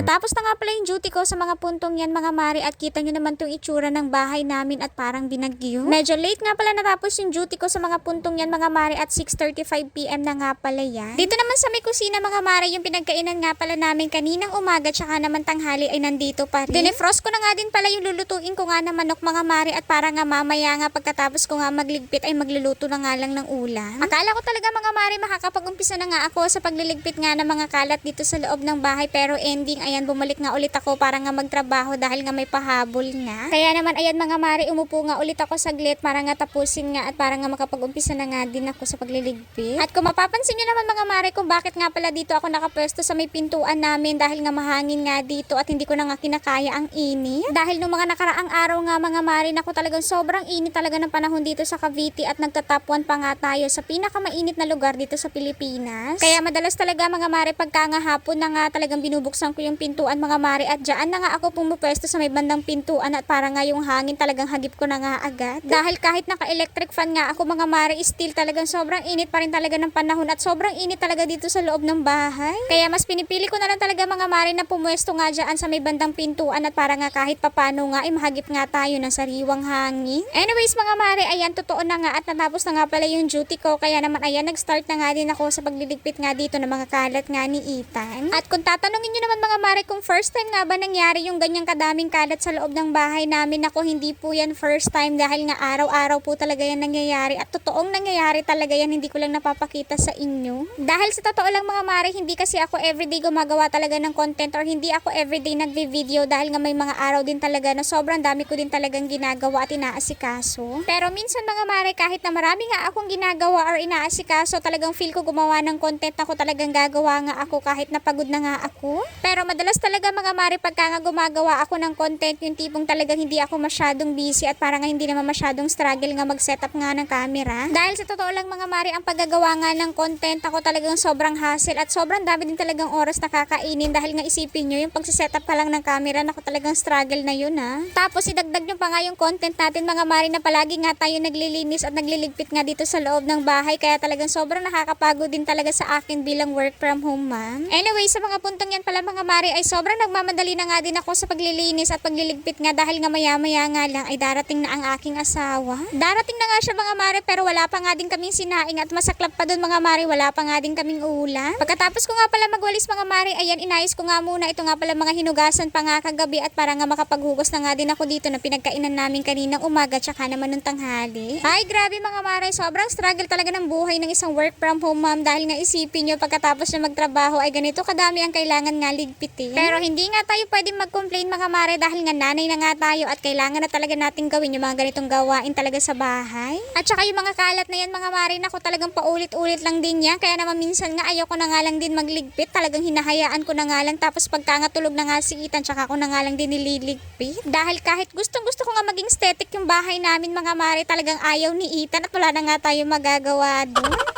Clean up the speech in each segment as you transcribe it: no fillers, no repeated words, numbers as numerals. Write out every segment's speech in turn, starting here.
Natapos na nga pala yung duty ko sa mga puntong yan mga mare at kita nyo naman tong itsura ng bahay namin at parang binagyo. Medyo late nga pala natapos yung duty ko sa mga puntong yan mga mare at 6:35 PM na nga pala yan. Dito naman sa may kusina mga mare yung pinagkainan nga pala namin kaninang umaga tsaka naman tanghali ay nandito pa rin. Dinefrost ko na nga din pala yung lulutuin ko nga na manok mga mare at para nga mamaya nga pagkatapos ko nga magligpit ay magluluto na nga lang ng ulam. Akala ko talaga mga mare makakapag-umpisa na nga ako sa pagliligpit nga ng mga kalat dito sa loob ng bahay pero ending ayan bumalik nga ulit ako para nga magtrabaho dahil nga may pahabol nga. Kaya naman ayan mga mare umupo nga ulit ako saglit para nga tapusin nga at para nga makapag-umpisa na nga din ako sa pagliligpit. At kung mapapansin nyo naman mga mare kung bakit nga pala dito ako nakapwesto sa may pintuan namin dahil nga mahangin nga dito at hindi ko na nga kinakaya ang init. Dahil nung mga nakaraang araw nga mga mare naku talagang sobrang init talaga ng panahon dito sa Cavite at nagtatop 1 pa nga tayo sa pinakamainit na lugar dito sa Pilipinas. Kaya madalas talaga mga mare pagka nga hapon na nga talagang binubuksan ko yung pintuan mga mare at dyan na nga ako pumupwesto sa may bandang pintuan at para nga yung hangin talagang hagip ko na nga agad. Dahil kahit naka-electric fan nga ako mga mare still talagang sobrang init pa rin talaga ng panahon at sobrang init talaga dito sa loob ng bahay. Kaya mas pinipili ko na lang talaga mga mare na pumwesto nga dyan sa may bandang pintuan at para nga kahit papano nga ay mahagip nga tayo ng sariwang hangin. Anyways mga mare ayan totoo na nga at natapos na nga pala yung duty ko kaya naman ayan nag-start na nga din ako sa pagliligpit nga dito ng mga kalat nga ni Ethan. At kung tatanungin nyo naman mga mare kung first time nga ba nangyari yung ganyang kadaming kalat sa loob ng bahay namin ako hindi po yan first time dahil nga araw-araw po talaga yan nangyayari at totoong nangyayari talaga yan hindi ko lang napapakita sa inyo. Dahil sa totoo lang mga mare hindi kasi ako everyday gumagawa talaga ng content or hindi ako everyday nagvi-video dahil nga may mga araw din talaga na sobrang dami ko din talagang ginagawa at inaasikaso. Pero minsan mga mare kahit na marami nga akong ginagawa or inaasikaso talagang feel ko gumawa ng content ako talagang gagawa nga ako kahit napagod na nga ako. Pero madalas talaga mga mare pagka nga gumagawa ako ng content yung tipong talagang hindi ako masyadong busy at para nga hindi naman masyadong struggle nga mag-setup nga ng camera. Dahil sa totoo lang mga mare ang paggagawa nga ng content ako talagang sobrang hassle at sobrang dami din talagang oras na kakainin dahil nga isipin nyo yung pagsisetup ka lang ng camera na talagang struggle na yun ha. Tapos idagdag nyo pa nga yung content natin mga mare na palagi nga tayo naglilinis at nagliligpit nga dito sa loob ng bahay kaya talagang sobrang nakakapagod din talaga sa akin bilang work from home ma'am. Anyway sa mga puntong yan pala mga mare ay sobrang nagmamadali na nga din ako sa paglilinis at pagliligpit nga dahil nga maya-maya nga lang ay darating na ang aking asawa. Darating na nga siya mga mare pero wala pa nga din kaming sinaing at masaklap pa dun mga mare wala pa nga din kaming ulam. Pagkatapos ko nga pala magwalis mga mare ayan inayos ko nga muna ito nga pala mga hinugasan pa nga kagabi at para nga makapaghugas na nga din ako dito na pinagkainan namin kaninang umaga tsaka naman nung tanghali. Ay grabe mga mare sobrang struggle talaga ng buhay ng isang work from home ma'am dahil nga isipin nyo pagkatapos na magtrabaho ay ganito kadami ang kailangan nga ligpitin. Pero hindi nga tayo pwedeng mag-complain mga mare dahil nga nanay na nga tayo at kailangan na talaga natin gawin yung mga ganitong gawain talaga sa bahay. At saka yung mga kalat na yan mga mare nako talagang paulit-ulit lang din yan kaya naman minsan nga ayoko na nga lang din magligpit talagang hinahayaan ko na nga lang tapos pagka nga tulog na nga si Ethan tsaka ko na nga lang din nililigpit. Dahil kahit gustong gusto ko nga maging static yung bahay namin mga mare talagang ayaw ni Ethan at wala na nga tayo magagawa doon.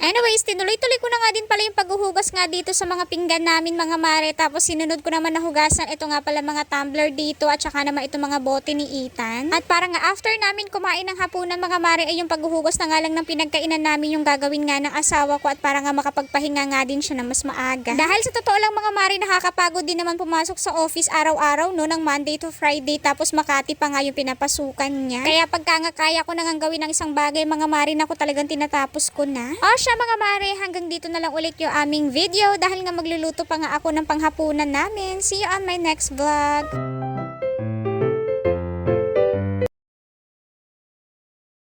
Anyways, tinuloy-tuloy ko na nga din pala yung paghuhugas nga dito sa mga pinggan namin mga mare. Tapos sinunod ko naman na hugasan ito nga pala mga tumbler dito at saka naman ito mga bote ni Ethan. At para nga after namin kumain ng hapunan mga mare ay yung paghuhugas na nga lang ng pinagkainan namin yung gagawin nga ng asawa ko at para nga makapagpahinga nga din siya na mas maaga. Dahil sa totoo lang mga mare nakakapagod din naman pumasok sa office araw-araw no ng Monday to Friday tapos Makati pa nga yung pinapasukan niya. Kaya pagka nga kaya ko na nga gawin ng isang bagay mga mare na ko talagang tinatapos ko na. Mga mare, hanggang dito na lang ulit yung aming video dahil nga magluluto pa nga ako ng panghapunan namin. See you on my next vlog.